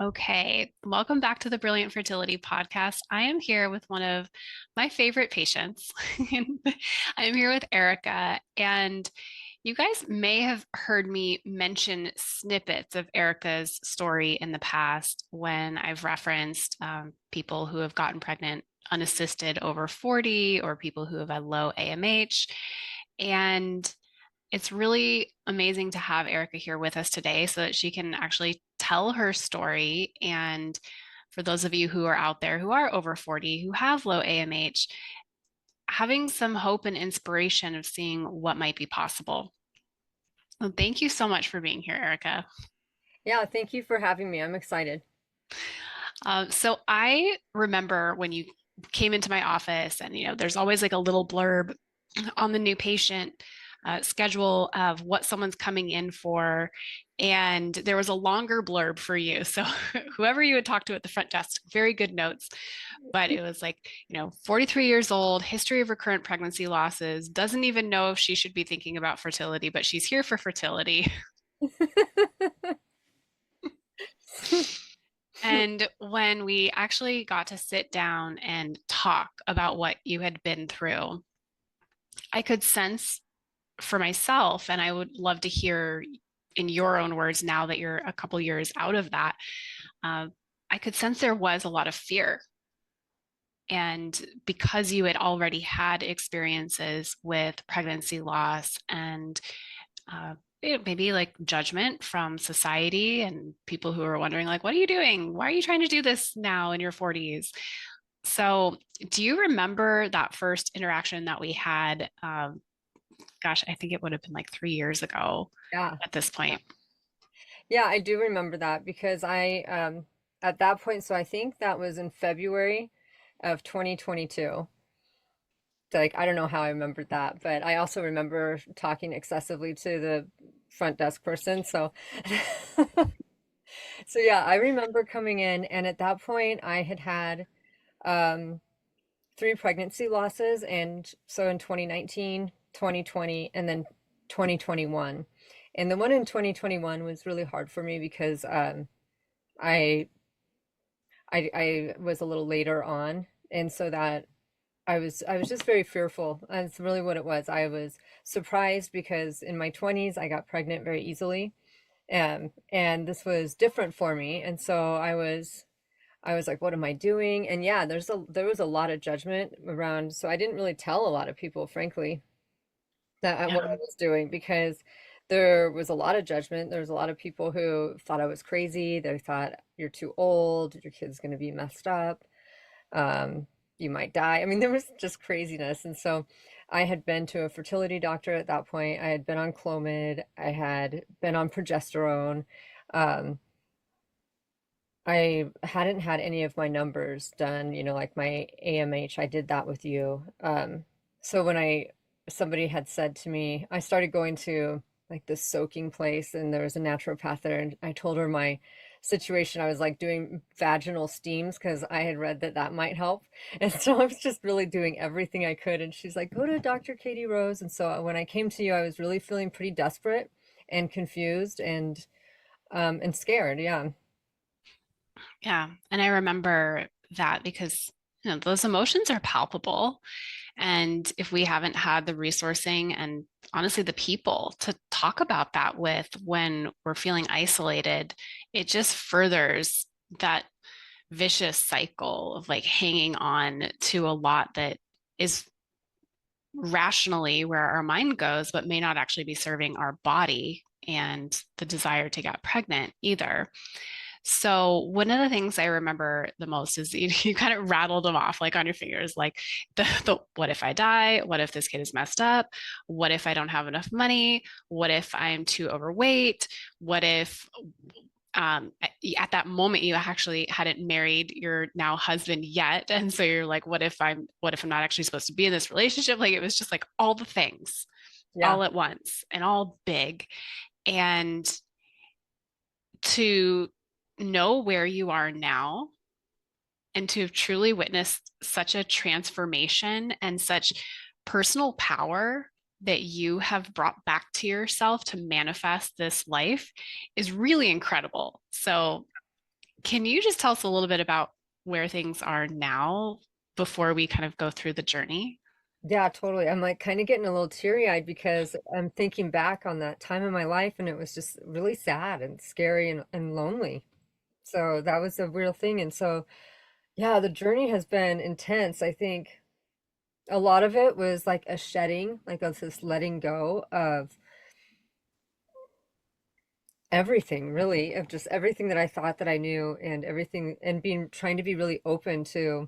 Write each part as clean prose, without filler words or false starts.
Okay, welcome back to the Brilliant Fertility Podcast. I am here with one of my favorite patients. I'm here with Erika, and you guys may have heard me mention snippets of Erika's story in the past when I've referenced people who have gotten pregnant unassisted over 40 or people who have had low AMH. And it's really amazing to have Erika here with us today so that she can actually tell her story. And for those of you who are out there who are over 40, who have low AMH, having some hope and inspiration of seeing what might be possible. Well, thank you so much for being here, Erika. Yeah, thank you for having me. I'm excited. So I remember when you came into my office, and there's always like a little blurb on the new patient schedule of what someone's coming in for. And there was a longer blurb for you. So whoever you would talk to at the front desk, very good notes. But it was like, 43 years old, history of recurrent pregnancy losses, doesn't even know if she should be thinking about fertility, but she's here for fertility. And when we actually got to sit down and talk about what you had been through, I could sense for myself, and I would love to hear in your own words now that you're a couple years out of that, uh, I could sense there was a lot of fear. And because you had already had experiences with pregnancy loss and maybe like judgment from society and people who are wondering, like, what are you doing? Why are you trying to do this now in your 40s? So, do you remember that first interaction that we had? Gosh, I think it would have been like 3 years ago Yeah. at this point. Yeah, I do remember that because at that point, so I think that was in February of 2022. Like, I don't know how I remembered that, but I also remember talking excessively to the front desk person. So so yeah, I remember coming in, and at that point I had had um three pregnancy losses, and so in 2019, 2020, and then 2021. And the one in 2021 was really hard for me because I I was a little later on, and so that I was just very fearful. That's really what it was. I was surprised because in my 20s I got pregnant very easily, and this was different for me, and so I was like, what am I doing? And yeah, there was a lot of judgment around, so I didn't really tell a lot of people, frankly, that what I Yeah. was doing because there was a lot of judgment. There was a lot of people who thought I was crazy. They thought you're too old, your kid's going to be messed up. Um, you might die. I mean, there was just craziness. And so I had been to a fertility doctor at that point. I had been on Clomid. I had been on progesterone. Um, I hadn't had any of my numbers done, like my AMH. I did that with you. So when somebody had said to me, I started going to like this soaking place, and there was a naturopath there, and I told her my situation. I was like doing vaginal steams because I had read that that might help. And so I was just really doing everything I could. And she's like, go to Dr. Katie Rose. And so when I came to you, I was really feeling pretty desperate and confused and scared. Yeah. Yeah. And I remember that because those emotions are palpable. And if we haven't had the resourcing and honestly the people to talk about that with when we're feeling isolated, it just furthers that vicious cycle of like hanging on to a lot that is rationally where our mind goes, but may not actually be serving our body and the desire to get pregnant either. So one of the things I remember the most is you kind of rattled them off like on your fingers, like the what if I die? What if this kid is messed up? What if I don't have enough money? What if I'm too overweight? What if at that moment you actually hadn't married your now husband yet, and so you're like, what if I'm not actually supposed to be in this relationship? Like it was just like all the things Yeah. all at once and all big. And to know where you are now and to have truly witnessed such a transformation and such personal power that you have brought back to yourself to manifest this life is really incredible. So Can you just tell us a little bit about where things are now before we kind of go through the journey? Yeah, totally. I'm like kind of getting a little teary-eyed because I'm thinking back on that time in my life and it was just really sad and scary and lonely. So that was a real thing. And so, yeah, the journey has been intense. I think a lot of it was like a shedding, like of this letting go of everything, really, of just everything that I thought that I knew and everything and being trying to be really open to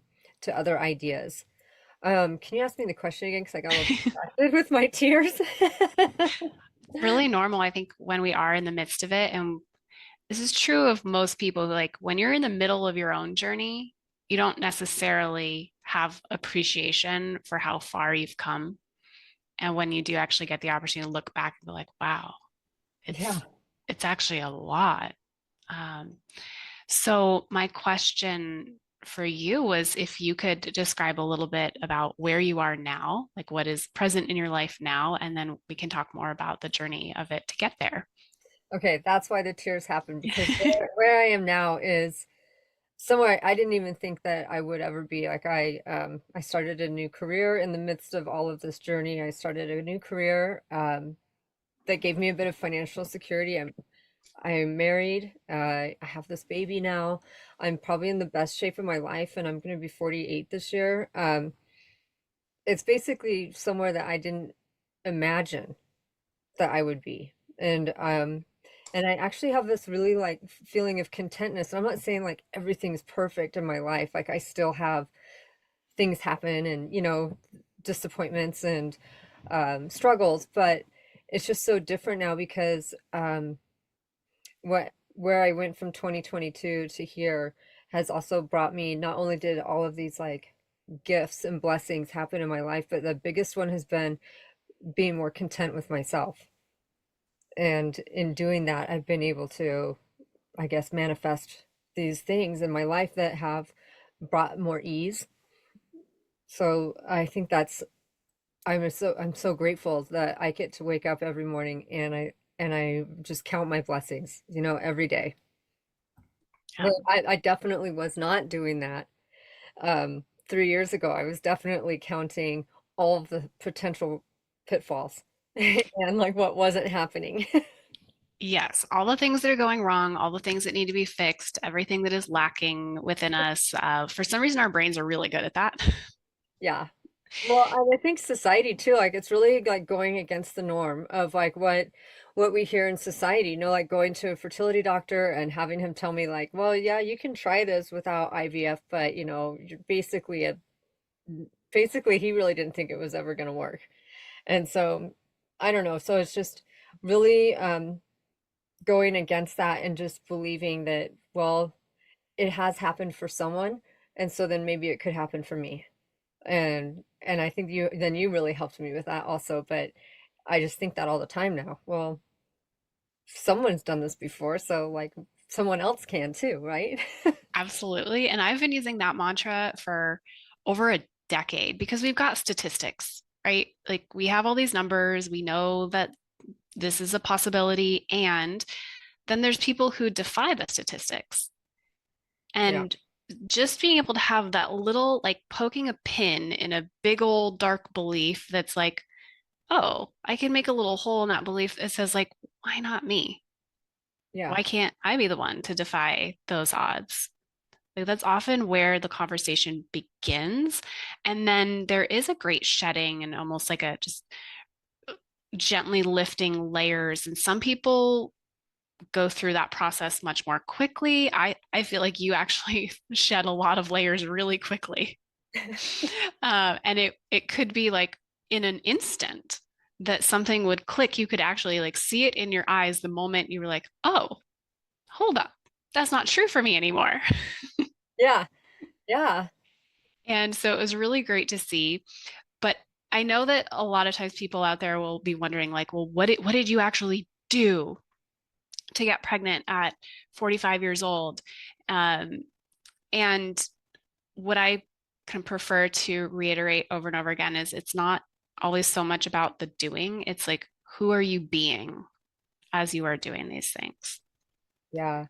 other ideas. Can you ask me the question again? Because I got a little distracted with my tears. Really normal, I think, when we are in the midst of it. And this is true of most people. Like when you're in the middle of your own journey, you don't necessarily have appreciation for how far you've come. And when you do actually get the opportunity to look back and be like, wow, Yeah. it's actually a lot. Um, so my question for you was if you could describe a little bit about where you are now, like what is present in your life now, and then we can talk more about the journey of it to get there. Okay, that's why the tears happen because where I am now is somewhere I didn't even think that I would ever be. Like I started a new career in the midst of all of this journey. I started a new career that gave me a bit of financial security. I'm married. I have this baby now. I'm probably in the best shape of my life, and I'm going to be 48 this year. It's basically somewhere that I didn't imagine that I would be. And I actually have this really like feeling of contentness. I'm not saying like everything's perfect in my life. Like I still have things happen and, disappointments and struggles, but it's just so different now because what where I went from 2022 to here has also brought me, not only did all of these like gifts and blessings happen in my life, but the biggest one has been being more content with myself. And in doing that, I've been able to, I guess, manifest these things in my life that have brought more ease. So I think that's I'm so grateful that I get to wake up every morning and I just count my blessings, every day. Yeah. Well, I definitely was not doing that. 3 years ago, I was definitely counting all of the potential pitfalls and like what wasn't happening. Yes, all the things that are going wrong, all the things that need to be fixed, everything that is lacking within us. For some reason, our brains are really good at that. Yeah. Well, and I think society too, like it's really like going against the norm of like what we hear in society, like going to a fertility doctor and having him tell me like, well, yeah, you can try this without IVF, but you're basically he really didn't think it was ever going to work. And so I don't know. So it's just really going against that and just believing that, well, it has happened for someone, and so then maybe it could happen for me. And I think you really helped me with that also, but I just think that all the time now. Well, someone's done this before, so like someone else can too, right? Absolutely. And I've been using that mantra for over a decade because we've got statistics, right? Like we have all these numbers, we know that this is a possibility. And then there's people who defy the statistics. Yeah. And just being able to have that little, like poking a pin in a big old dark belief that's like, oh, I can make a little hole in that belief that says, like, why not me? Yeah. Why can't I be the one to defy those odds? Like that's often where the conversation begins. And then there is a great shedding and almost like a just gently lifting layers. And some people go through that process much more quickly. I feel like you actually shed a lot of layers really quickly. And it could be like in an instant that something would click. You could actually like see it in your eyes the moment you were like, oh, hold up. That's not true for me anymore. Yeah. Yeah. And so it was really great to see. But I know that a lot of times people out there will be wondering, like, well, what did you actually do to get pregnant at 45 years old? Um, and what I can prefer to reiterate over and over again is it's not always so much about the doing. It's like, who are you being as you are doing these things? Yeah.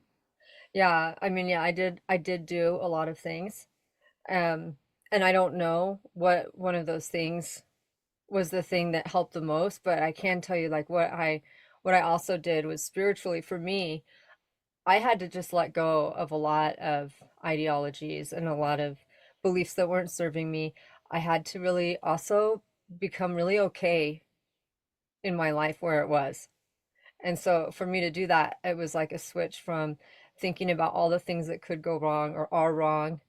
Yeah, I mean, yeah, I did do a lot of things. Um, and I don't know what one of those things was the thing that helped the most, but I can tell you like what I also did was spiritually for me, I had to just let go of a lot of ideologies and a lot of beliefs that weren't serving me. I had to really also become really okay in my life where it was. And so for me to do that, it was like a switch from thinking about all the things that could go wrong or are wrong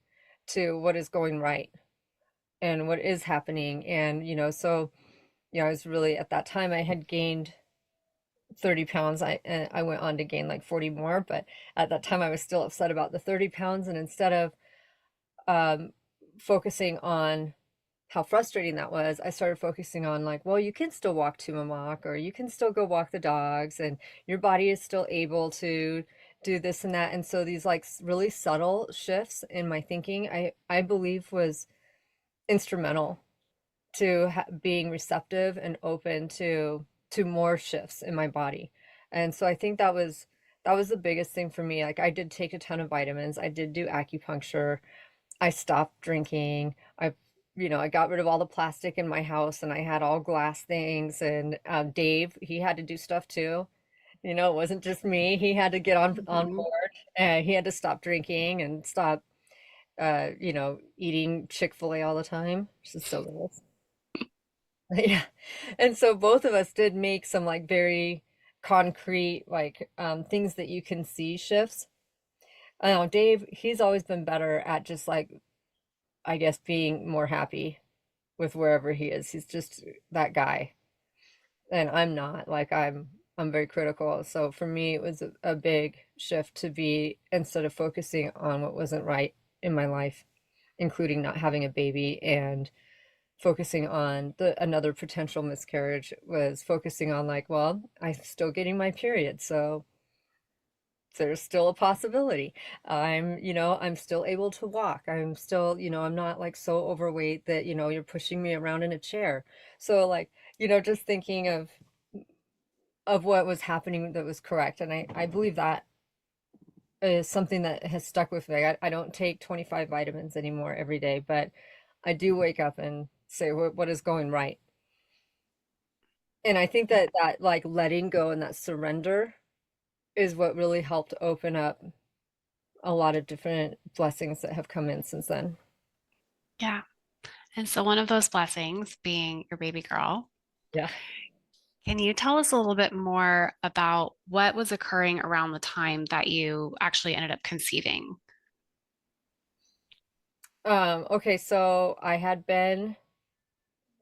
to what is going right and what is happening. And, so, I was really at that time I had gained 30 pounds. I went on to gain like 40 more, but at that time I was still upset about the 30 pounds. And instead of um, focusing on how frustrating that was, I started focusing on like, well, you can still walk to a walk, or you can still go walk the dogs, and your body is still able to do this and that. And so these like really subtle shifts in my thinking, I believe was instrumental to being receptive and open to more shifts in my body. And so I think that was the biggest thing for me. Like I did take a ton of vitamins. I did do acupuncture. I stopped drinking. I got rid of all the plastic in my house and I had all glass things. And Dave, he had to do stuff too. It wasn't just me. He had to get on Mhm. board. He had to stop drinking and stop, eating Chick-fil-A all the time, which is so gross. Yeah. And so both of us did make some like very concrete, like things that you can see shifts. I know Dave, he's always been better at just like, I guess, being more happy with wherever he is. He's just that guy. And I'm not. Like I'm very critical. So for me it was a big shift to be instead of focusing on what wasn't right in my life, including not having a baby and focusing on the another potential miscarriage, was focusing on like, well, I'm still getting my period, so there's still a possibility. I'm still able to walk. I'm still, I'm not like so overweight that, you're pushing me around in a chair. So like, just thinking of what was happening that was correct. And I believe that is something that has stuck with me. I don't take 25 vitamins anymore every day, but I do wake up and say what is going right. And I think Yeah. that like letting go and that surrender is what really helped open up a lot of different blessings that have come in since then. Yeah. And so one of those blessings being your baby girl. Yeah. Can you tell us a little bit more about what was occurring around the time that you actually ended up conceiving? Okay, so I had been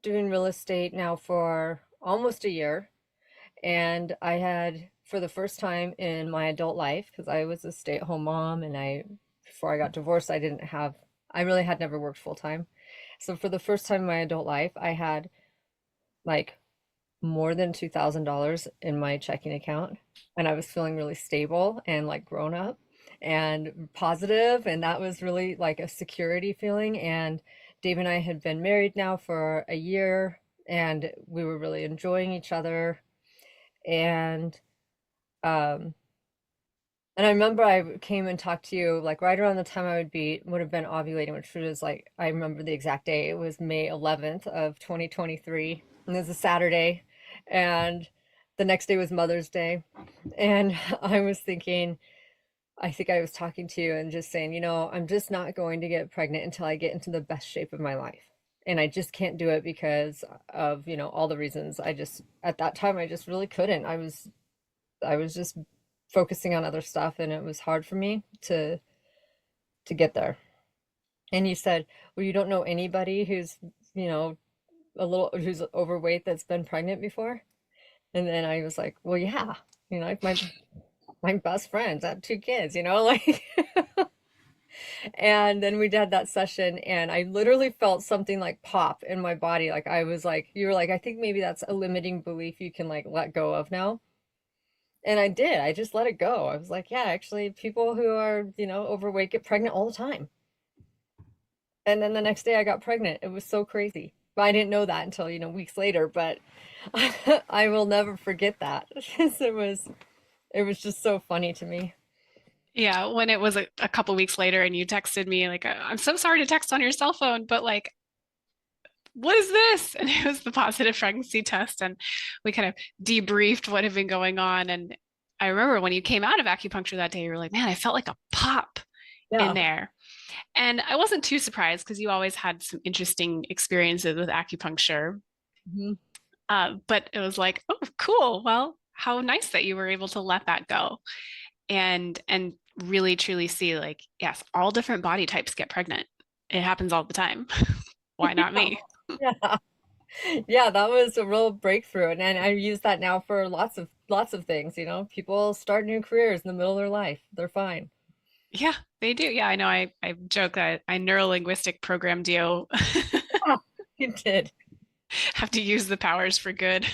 doing real estate now for almost a year, and I had, for the first time in my adult life, because I was a stay-at-home mom and before I got divorced, I really had never worked full time. So for the first time in my adult life, I had like more than $2,000 in my checking account, and I was feeling really stable and like grown up and positive, and that was really like a security feeling. And Dave and I had been married now for a year, and we were really enjoying each other. And um and I remember I came and talked to you like right around the time would have been ovulating, which was like, I remember the exact day. It was May 11th of 2023, and it was a Saturday, and the next day was Mother's Day. And I was thinking, I think I was talking to you and just saying, I'm just not going to get pregnant until I get into the best shape of my life. And I just can't do it because of, all the reasons. At that time, I just really couldn't. I was just focusing on other stuff, and it was hard for me to get there. And you said, well, you don't know anybody who's, you know, who's overweight that's been pregnant before? And then I was like, well, yeah, like my best friends, I have two kids, like. And then we did that session, and I literally felt something like pop in my body. Like I was like, you were like, I think maybe that's a limiting belief you can like let go of now. And I did. I just let it go. I was like, yeah, actually, people who are, overweight get pregnant all the time. And then the next day I got pregnant. It was so crazy. But I didn't know that until, weeks later, but I will never forget that. It was just so funny to me. Yeah, when it was a couple weeks later and you texted me like, I'm so sorry to text on your cell phone, but like, what is this? And it was the positive pregnancy test. And we kind of debriefed what had been going on. And I remember when you came out of acupuncture that day, you were like, man, I felt like a pop in Yeah. there. And I wasn't too surprised because you always had some interesting experiences with acupuncture. Mhm. But it was like, oh, cool. Well, how nice that you were able to let that go and really truly see like, yes, all different body types get pregnant. It happens all the time. Why not me? Yeah. Yeah, that was a real breakthrough. And I use that now for lots of things, you know. People start new careers in the middle of their life. They're fine. Yeah, they do. Yeah, I know. I joke that I neuro-linguistic programmed you. Yeah, you did. Have to use the powers for good.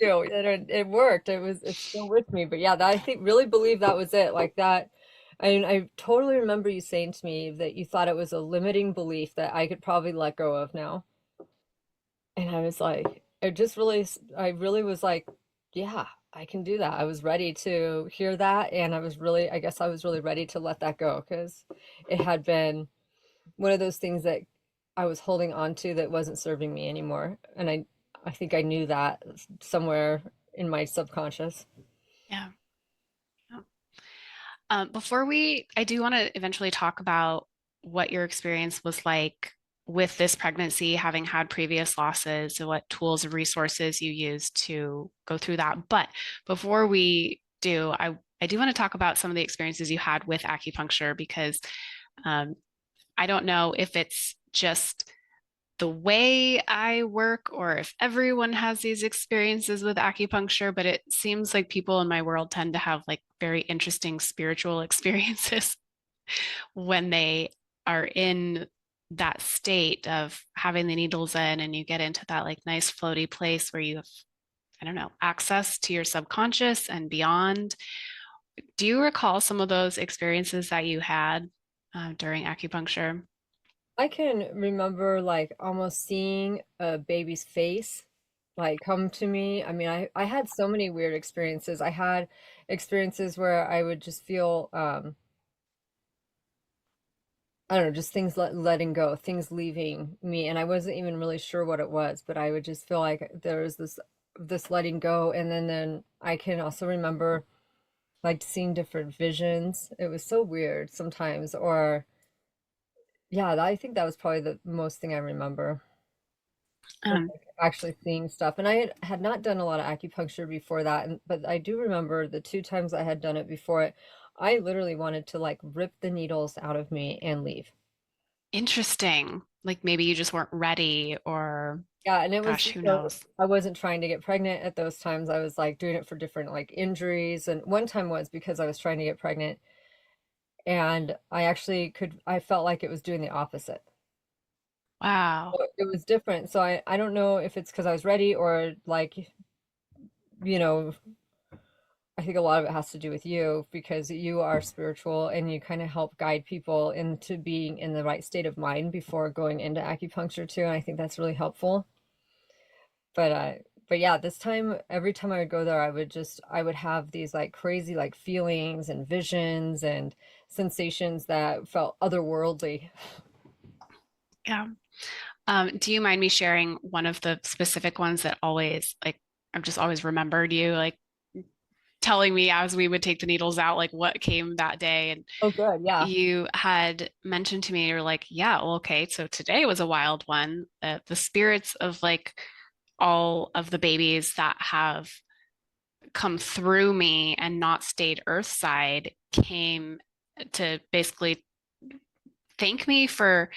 Too. It worked. It's still with me. But yeah, that, I think really believe that was it. Like that. And I totally remember you saying to me that you thought it was a limiting belief that I could probably let go of now. And I was like, it just really, I really was like, yeah, I can do that. I was ready to hear that. And I guess I was really ready to let that go because it had been one of those things that I was holding on to that wasn't serving me anymore. And I think I knew that somewhere in my subconscious. Yeah. Yeah. I do want to eventually talk about what your experience was like with this pregnancy, having had previous losses, and what tools and resources you used to go through that. But before we do, I do want to talk about some of the experiences you had with acupuncture because um, I don't know if it's just the way I work or if everyone has these experiences with acupuncture, but it seems like people in my world tend to have like very interesting spiritual experiences when they are in that state of having the needles in and you get into that like nice floaty place where you have, I don't know, access to your subconscious and beyond. Do you recall some of those experiences that you had during acupuncture? I can remember like almost seeing a baby's face like come to me. I mean, I had so many weird experiences. I had experiences where I would just feel I don't know, just things letting go, things leaving me, and I wasn't even really sure what it was, but I would just feel like there was this letting go, and then I can also remember like seeing different visions. It was so weird sometimes, or yeah, I think that was probably the most thing I remember. Was Um, like actually seeing stuff. And I had not done a lot of acupuncture before that, and but I do remember the two times I had done it before it, I literally wanted to like rip the needles out of me and leave. Interesting. Like maybe you just weren't ready, or Yeah, and it was gosh, just who knows? I wasn't trying to get pregnant at those times. I was like doing it for different like injuries, and one time was because I was trying to get pregnant, and I felt like it was doing the opposite. Wow. So it was different. So I don't know if it's because I was ready or like, you know, I think a lot of it has to do with you because you are spiritual and you kind of help guide people into being in the right state of mind before going into acupuncture too. And I think that's really helpful. But but yeah, this time every time I would go there, I would have these like crazy like feelings and visions and sensations that felt otherworldly. Yeah. Do you mind me sharing one of the specific ones that always like I've just always remembered you like telling me as we would take the needles out, like what came that day? And Oh, good. Yeah. you had mentioned to me, you're like, yeah, well, okay, so today was a wild one. The spirits of like all of the babies that have come through me and not stayed earthside came to basically thank me for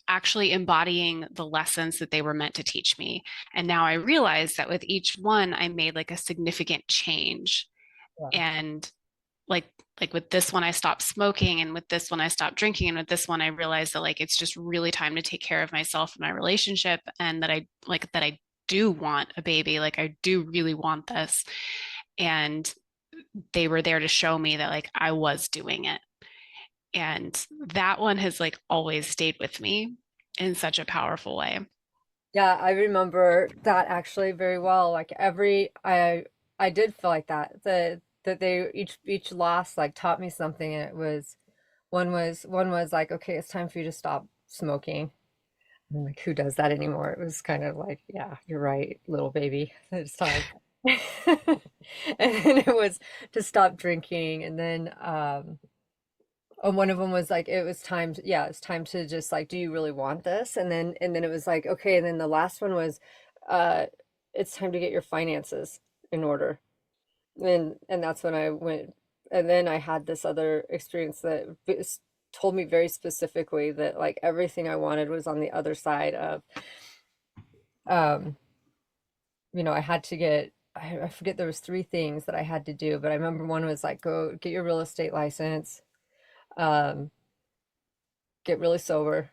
actually embodying the lessons that they were meant to teach me. And now I realize that with each one, I made like a significant change. Yeah. And like like with this one I stopped smoking, and with this one I stopped drinking, and with this one I realized that like it's just really time to take care of myself and my relationship, and that I do want a baby, like I do really want this. And they were there to show me that like I was doing it. And that one has like always stayed with me in such a powerful way. Yeah, I remember that actually very well. Like I did feel like that. that they each loss like taught me something. And it was one was like, okay, it's time for you to stop smoking. I'm like, who does that anymore? It was kind of like, yeah, you're right, little baby, it's time. And then it was to stop drinking, and then one of them was like, it was time to, yeah, it's time to just like, do you really want this? And then it was like, okay, and then the last one was, uh, it's time to get your finances in order. And that's when I went, and then I had this other experience that told me very specifically that like everything I wanted was on the other side of, um, I had to get, I forget, there was three things that I had to do, but I remember one was like, go get your real estate license, um, get really sober,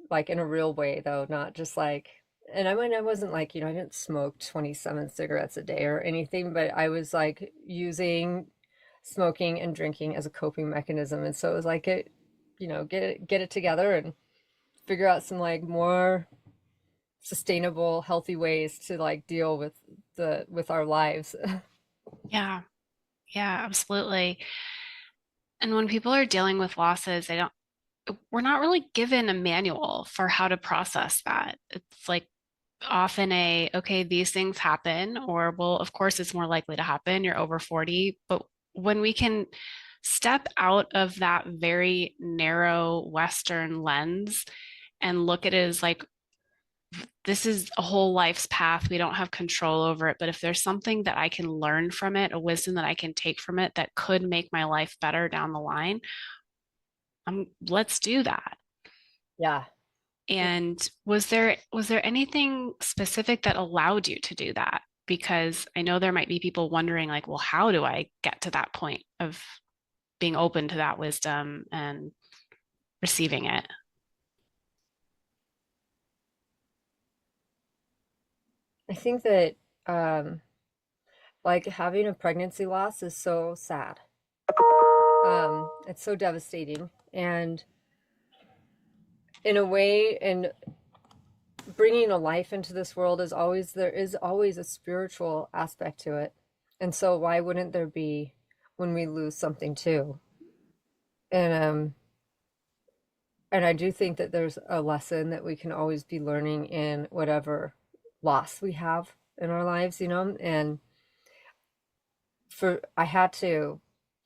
like in a real way though, not just like, and I mean, I wasn't like, I didn't smoke 27 cigarettes a day or anything, but I was like using smoking and drinking as a coping mechanism. And so it was like get it together and figure out some like more sustainable, healthy ways to like deal with our lives. Yeah. Yeah, absolutely. And when people are dealing with losses, we're not really given a manual for how to process that. It's like often okay, these things happen, or, well, of course, it's more likely to happen. You're over 40. But when we can step out of that very narrow Western lens and look at it as like, this is a whole life's path. We don't have control over it. But if there's something that I can learn from it, a wisdom that I can take from it that could make my life better down the line, let's do that. Yeah. And was there anything specific that allowed you to do that? Because I know there might be people wondering, like, well, how do I get to that point of being open to that wisdom and receiving it? I think that like having a pregnancy loss is so sad. It's so devastating. And in a way, and bringing a life into this world there is always a spiritual aspect to it. And so why wouldn't there be when we lose something too? And um and I do think that there's a lesson that we can always be learning in whatever loss we have in our lives, and for I had to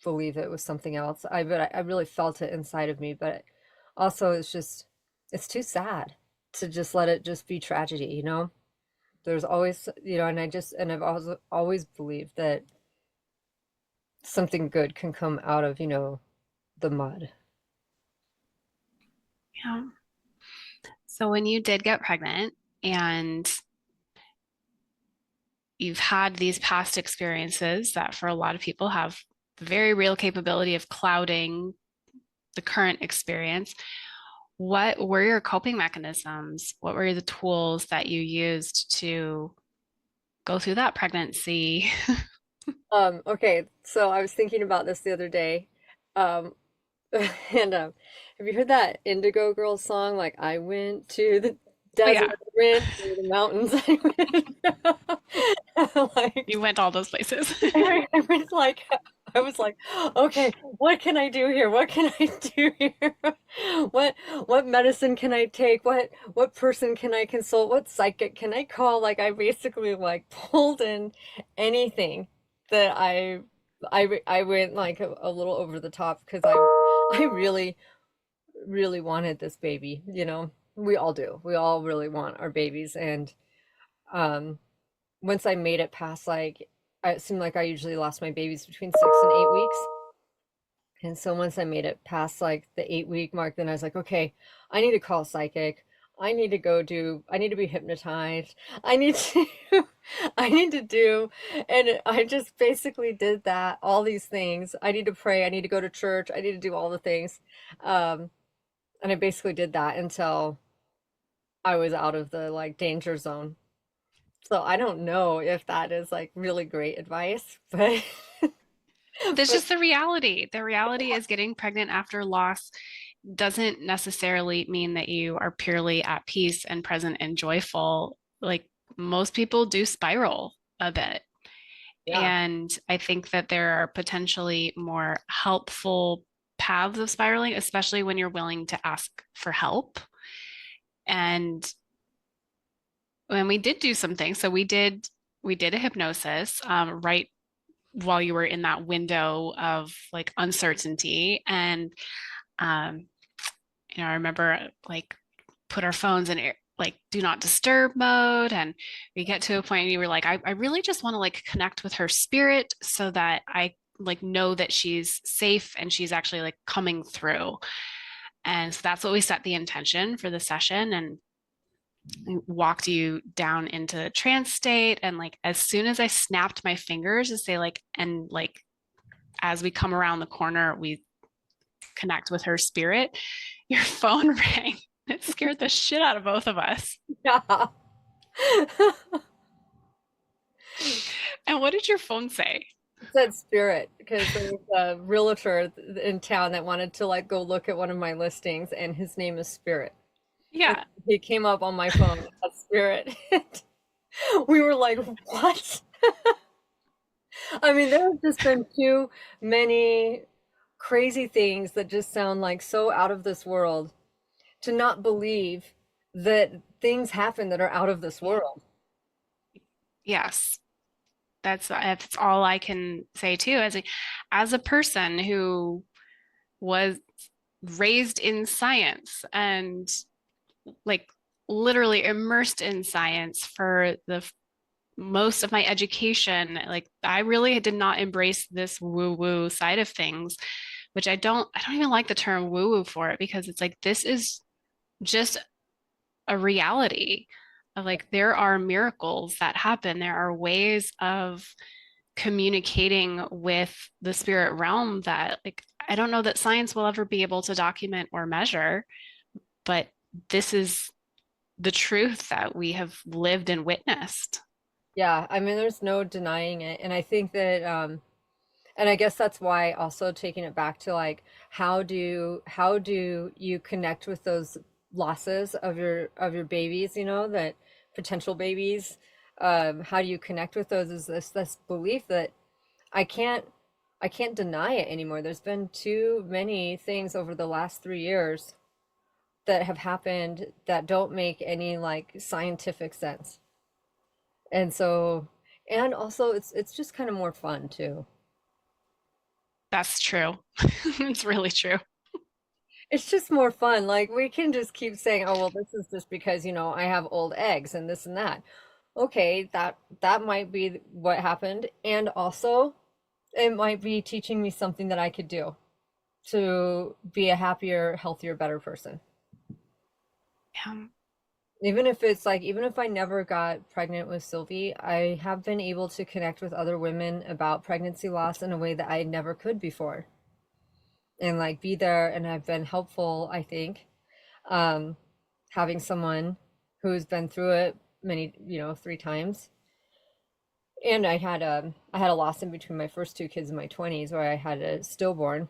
believe it was something else. I really felt it inside of me, but also it's too sad to just let it just be tragedy. There's always, and I've always believed that something good can come out of, the mud. Yeah. So when you did get pregnant and you've had these past experiences that for a lot of people have the very real capability of clouding the current experience, what were your coping mechanisms? What were the tools that you used to go through that pregnancy? Okay, so I was thinking about this the other day. Um, and have you heard that Indigo Girls song? Like, I went to the Oh, desert, yeah, I went to the mountains. Like, you went all those places. I was like, okay, what can I do here? What can I do here? What what medicine can I take? What person can I consult? What psychic can I call? Like I basically like pulled in anything that I went like a little over the top because I really really wanted this baby. We all do. We all really want our babies, and um once I made it past like it seemed like I usually lost my babies between 6 and 8 weeks. And so once I made it past like the 8 week mark, then I was like, okay, I need to call a psychic. I need to be hypnotized. I need to, I need to do, and I just basically did that, all these things. I need to pray. I need to go to church. I need to do all the things. Um, and I basically did that until I was out of the like danger zone. So I don't know if that is like really great advice, but There's but just the reality. The reality is getting pregnant after loss doesn't necessarily mean that you are purely at peace and present and joyful. Like most people do spiral a bit. Yeah. And I think that there are potentially more helpful paths of spiraling, especially when you're willing to ask for help. And when we did do some things, so we did a hypnosis right while you were in that window of like uncertainty. And um, I remember like put our phones in like do not disturb mode, and we get to a point and you were like, I really just want to like connect with her spirit so that I like know that she's safe and she's actually like coming through. And so that's what we set the intention for the session, and walked you down into trance state. And like as soon as I snapped my fingers to say like, and like as we come around the corner we connect with her spirit, your phone rang. It scared the shit out of both of us. Yeah. And what did your phone say? It said spirit because there was a realtor in town that wanted to like go look at one of my listings, and his name is Spirit. And Yeah. he came up on my phone as Spirit. We were like, what? I mean, there have just been too many crazy things that just sound like so out of this world to not believe that things happen that are out of this world. Yes. That's all I can say too. As a person who was raised in science and like literally immersed in science for the most of my education, like I really did not embrace this woo woo side of things, which I don't even like the term woo woo for it, because it's like this is just a reality of like there are miracles that happen. There are ways of communicating with the spirit realm that like I don't know that science will ever be able to document or measure, but this is the truth that we have lived and witnessed. Yeah, I mean, there's no denying it. And I think that, and I guess that's why also taking it back to like, how do you connect with those losses of your babies, you know, that potential babies, how do you connect with those is this belief that I can't I can't deny it anymore. There's been too many things over the last 3 years that have happened that don't make any like scientific sense. And so, and also it's just kind of more fun too. That's true. It's really true. It's just more fun. Like we can just keep saying, "Oh, well, this is just because, I have old eggs and this and that." Okay, that might be what happened. And also, it might be teaching me something that I could do to be a happier, healthier, better person. Yeah. Even if it's like, even if I never got pregnant with Sylvie, I have been able to connect with other women about pregnancy loss in a way that I never could before. And like be there, and I've been helpful, I think. Um, Having someone who's been through it many, 3 times. And I had a loss in between my first two kids in my 20s where I had a stillborn.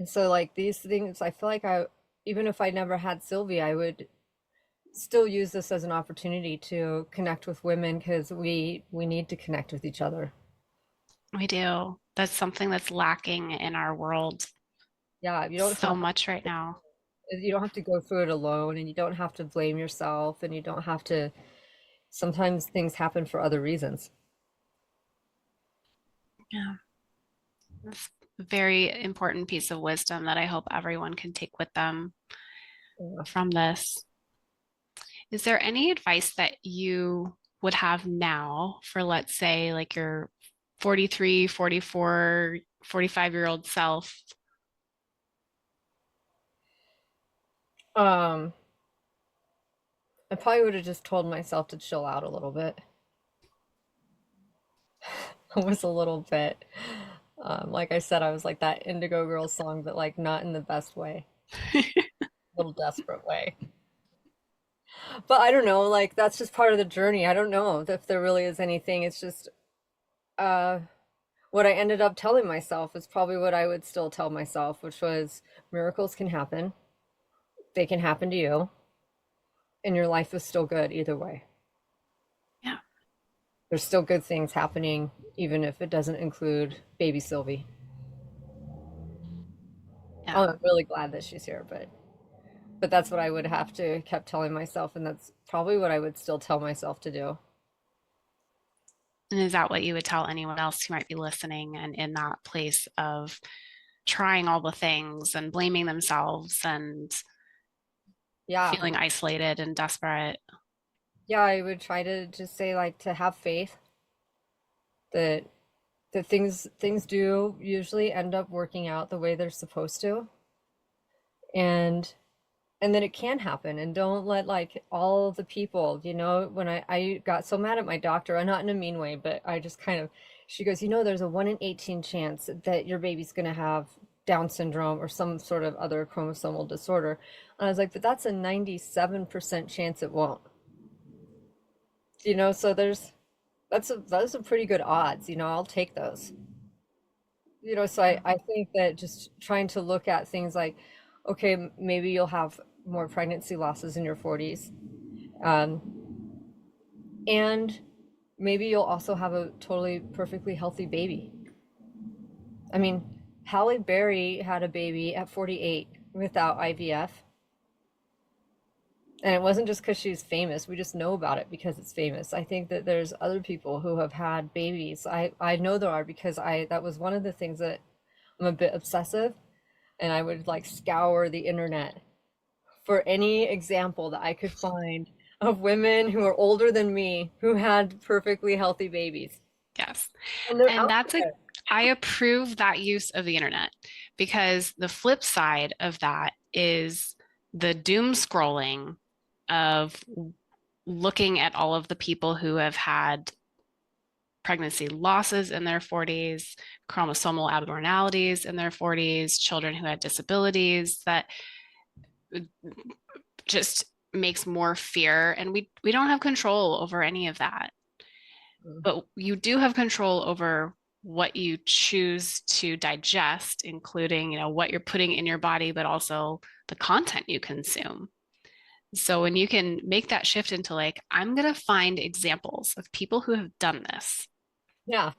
And so like these things, I feel like I even if I never had Sylvie, I would still use this as an opportunity to connect with women because we need to connect with each other. We do. That's something that's lacking in our world Yeah, so much right now. you don't have to go through it alone, and you don't have to blame yourself, and you don't have to sometimes things happen for other reasons. Yeah. That's a very important piece of wisdom that I hope everyone can take with them Yeah. from this. Is there any advice that you would have now for, let's say, like your 43, 44, 45-year-old self? Um, I probably would have just told myself to chill out a little bit. It was a little bit, like I said, I was like that Indigo Girls song, but like not in the best way, a little desperate way. But I don't know, like that's just part of the journey. I don't know if there really is anything. It's just uh what I ended up telling myself is probably what I would still tell myself, which was miracles can happen. They can happen to you, and your life is still good either way. Yeah. there's still good things happening, even if it doesn't include baby Sylvie. Yeah. Oh, I'm really glad that she's here, but that's what I would have to kept telling myself, and that's probably what I would still tell myself to do. And is that what you would tell anyone else who might be listening and in that place of trying all the things and blaming themselves and Yeah, feeling isolated and desperate? yeah, I would try to just say like to have faith that things do usually end up working out the way they're supposed to, and then it can happen. And don't let like all the people, when I got so mad at my doctor, not in a mean way, but I just kind of, she goes, there's a 1 in 18 chance that your baby's going to have Down syndrome or some sort of other chromosomal disorder. And I was like, but that's a 97% chance it won't. So those are pretty good odds. I'll take those. So I think that just trying to look at things like, okay, maybe you'll have more pregnancy losses in your 40s. Um, and maybe you'll also have a totally perfectly healthy baby. I mean, Halle Berry had a baby at 48 without IVF. And it wasn't just because she's famous. We just know about it because it's famous. I think that there's other people who have had babies. I know there are because that was one of the things that I'm a bit obsessive, and I would like scour the internet for any example that I could find of women who are older than me who had perfectly healthy babies. Yes. And they're And out that's there. I approve that use of the internet because the flip side of that is the doom scrolling of looking at all of the people who have had pregnancy losses in their 40s, chromosomal abnormalities in their 40s, children who had disabilities that just makes more fear. And we don't have control over any of that. But you do have control over what you choose to digest, including, what you're putting in your body, but also the content you consume. So when you can make that shift into like, I'm going to find examples of people who have done this. Yeah.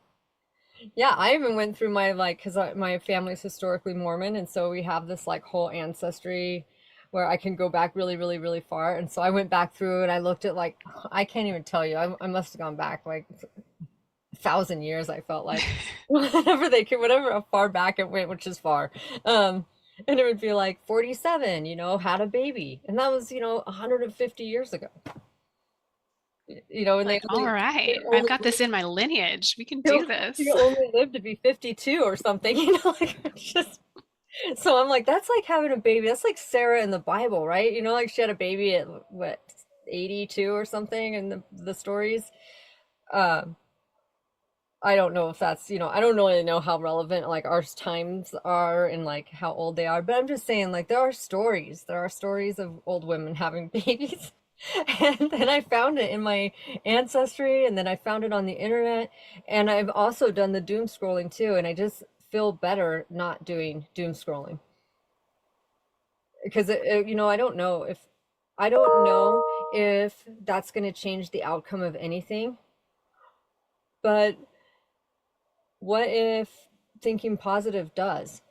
Yeah, I even went through my like because my family's historically Mormon, and so we have this like whole ancestry where I can go back really, really, really far. And so I went back through and I looked at like I can't even tell you. I must have gone back like 1,000 years. I felt like whatever they could, whatever how far back it went, which is far. Um, and it would be like 47, had a baby, and that was 150 years ago. And Like, all they right, I've only got this in my lineage. We can you do this. you only live to be 52 or something, like it's just so I'm like, that's like having a baby. That's like Sarah in the Bible, right? Like she had a baby at what, 82 or something in the stories. Um, I don't know if that's, I don't really know how relevant like our times are and like how old they are, but I'm just saying like there are stories. There are stories of old women having babies. And then I found it in my ancestry, and then I found it on the internet, and I've also done the doom scrolling too, and I just feel better not doing doom scrolling because I don't know if that's going to change the outcome of anything, but what if thinking positive does?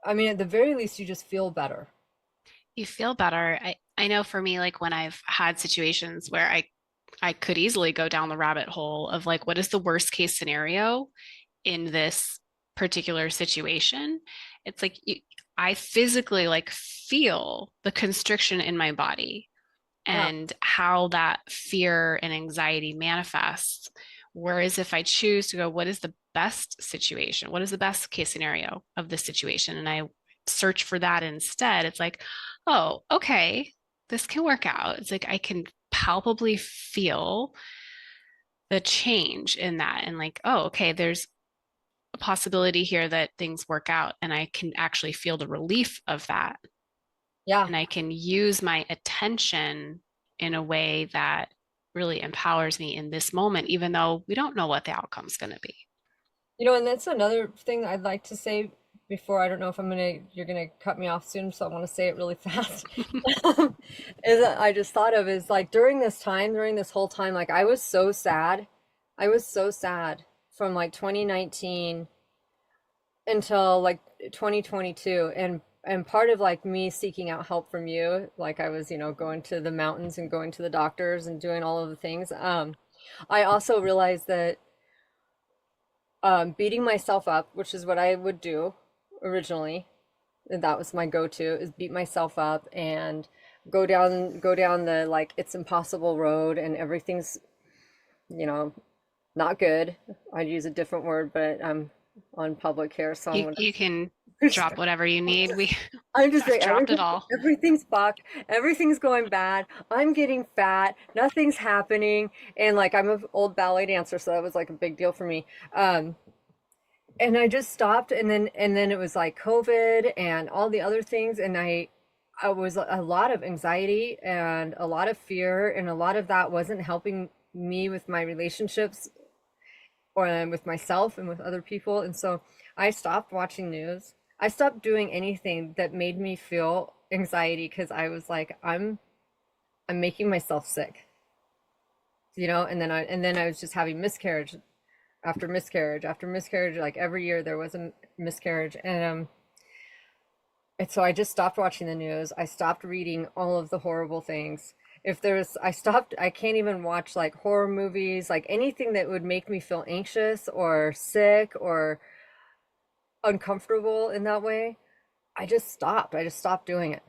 I mean, at the very least, you just feel better. You feel better. I know for me, like when I've had situations where I could easily go down the rabbit hole of like, what is the worst case scenario in this particular situation? It's like I physically like feel the constriction in my body Yeah, and how that fear and anxiety manifests. Whereas if I choose to go, what is the best situation? What is the best case scenario of this situation? And I search for that instead, it's like, oh, okay, this can work out. It's like I can palpably feel the change in that and like, oh, okay, there's a possibility here that things work out and I can actually feel the relief of that. yeah. And I can use my attention in a way that really empowers me in this moment, even though we don't know what the outcome's going to be. And that's another thing I'd like to say before, I don't know if you're gonna cut me off soon, so I want to say it really fast. Is that I just thought of is like during this whole time, like I was so sad. I was so sad from like 2019 until like 2022. And part of like me seeking out help from you, like I was, going to the mountains and going to the doctors and doing all of the things. I also realized that beating myself up, which is what I would do originally, and that was my go-to, is beat myself up and go down the like it's impossible road and everything's, you know, not good. I'd use a different word, but I'm on public here, so I'm You can gonna drop whatever you need. I'm just I've saying dropped it all. everything's fucked, everything's going bad. I'm getting fat, nothing's happening, and like I'm an old ballet dancer, so that was like a big deal for me. And I just stopped, and then it was like COVID and all the other things, and I was a lot of anxiety and a lot of fear, and a lot of that wasn't helping me with my relationships or with myself and with other people. And so I stopped watching news. I stopped doing anything that made me feel anxiety because I was like, I'm making myself sick, and then I was just having miscarriage after miscarriage after miscarriage. Like every year there was a miscarriage. And so I just stopped watching the news. I stopped reading all of the horrible things. If there's, I stopped, I can't even watch like horror movies, like anything that would make me feel anxious or sick or uncomfortable in that way. I just stopped. I just stopped doing it.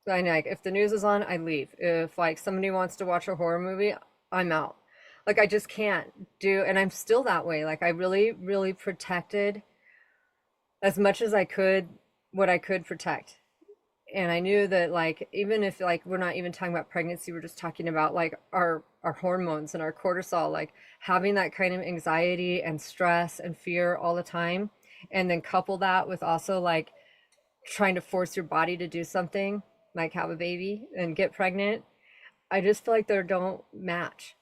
I like if the news is on, I leave. If like somebody wants to watch a horror movie, I'm out. Like I just can't do, and I'm still that way. Like I really, really protected as much as I could what I could protect. And I knew that like even if like we're not even talking about pregnancy, we're just talking about like our hormones and our cortisol, like having that kind of anxiety and stress and fear all the time, and then couple that with also like trying to force your body to do something like have a baby and get pregnant. I just feel like they don't match.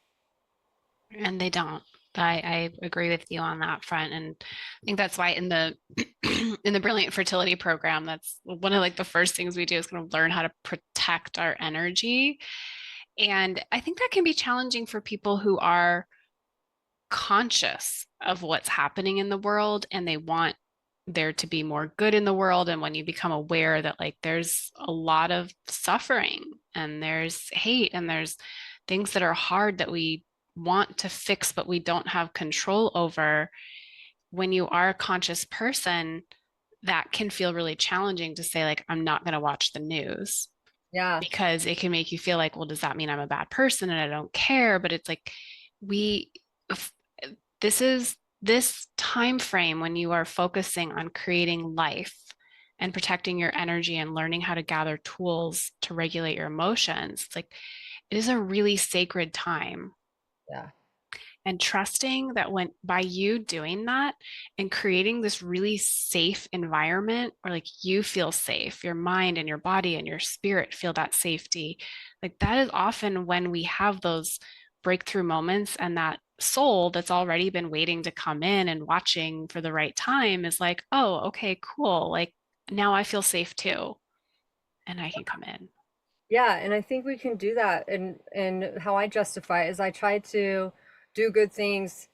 And they don't. I agree with you on that front. And I think that's why in the in the Brilliant Fertility Program, that's one of like the first things we do is kind of learn how to protect our energy. And I think that can be challenging for people who are conscious of what's happening in the world and they want there to be more good in the world. And when you become aware that like there's a lot of suffering and there's hate and there's things that are hard that we want to fix, but we don't have control over, when you are a conscious person, that can feel really challenging to say, like, I'm not going to watch the news Yeah, because it can make you feel like, well, does that mean I'm a bad person and I don't care? But it's like, we, this is this time frame when you are focusing on creating life and protecting your energy and learning how to gather tools to regulate your emotions. It's like, it is a really sacred time, yeah, and trusting that when by you doing that and creating this really safe environment where like you feel safe, your mind and your body and your spirit feel that safety, like that is often when we have those breakthrough moments, and that soul that's already been waiting to come in and watching for the right time is like, oh, okay, cool, like now I feel safe too and I can come in. yeah. And I think we can do that. And how I justify it is I try to do good things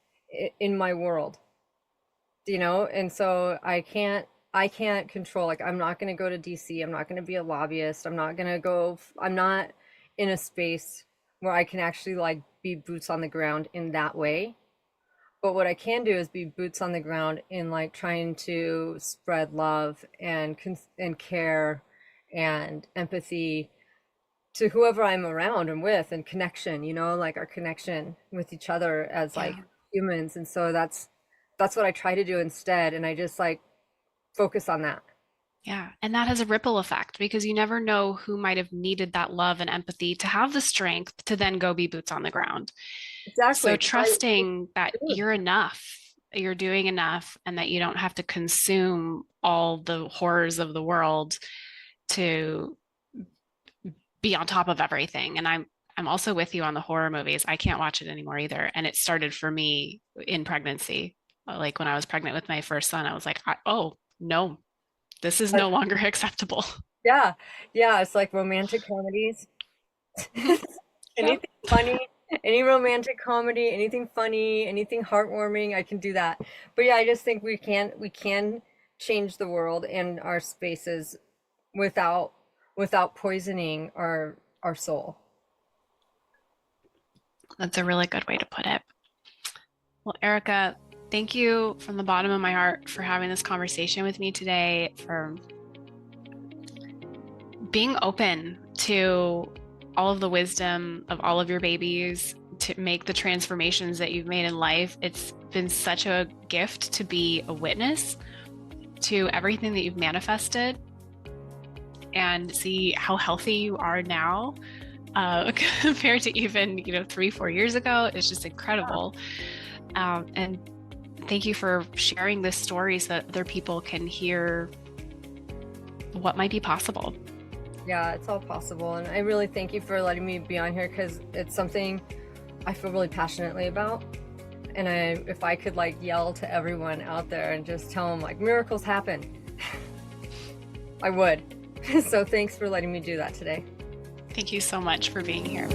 in my world, and so I can't control, like I'm not going to go to DC, I'm not going to be a lobbyist, I'm not in a space where I can actually like be boots on the ground in that way. But what I can do is be boots on the ground in like trying to spread love and care and empathy to whoever I'm around and with, and connection, like our connection with each other as like Yeah. humans. And so that's what I try to do instead. And I just like focus on that. Yeah. And that has a ripple effect because you never know who might have needed that love and empathy to have the strength to then go be boots on the ground. Exactly. So 'Cause I trusting that do. you're enough, you're doing enough, and that you don't have to consume all the horrors of the world to be on top of everything. And I'm also with you on the horror movies. I can't watch it anymore either. And it started for me in pregnancy. Like when I was pregnant with my first son, I was like, oh, no. This is no longer acceptable. Yeah, yeah, it's like romantic comedies. Mhm. Yep. Anything funny, any romantic comedy, anything funny, anything heartwarming, I can do that. But yeah, I just think we can change the world and our spaces without poisoning our soul. That's a really good way to put it. Well, Erica, thank you from the bottom of my heart for having this conversation with me today, for being open to all of the wisdom of all of your babies to make the transformations that you've made in life. It's been such a gift to be a witness to everything that you've manifested and see how healthy you are now, compared to even 3-4 years ago. It's just incredible. And thank you for sharing this story so that other people can hear what might be possible. Yeah, it's all possible. And I really thank you for letting me be on here because it's something I feel really passionately about. And if I could like yell to everyone out there and just tell them like miracles happen, I would. So thanks for letting me do that today. Thank you so much for being here.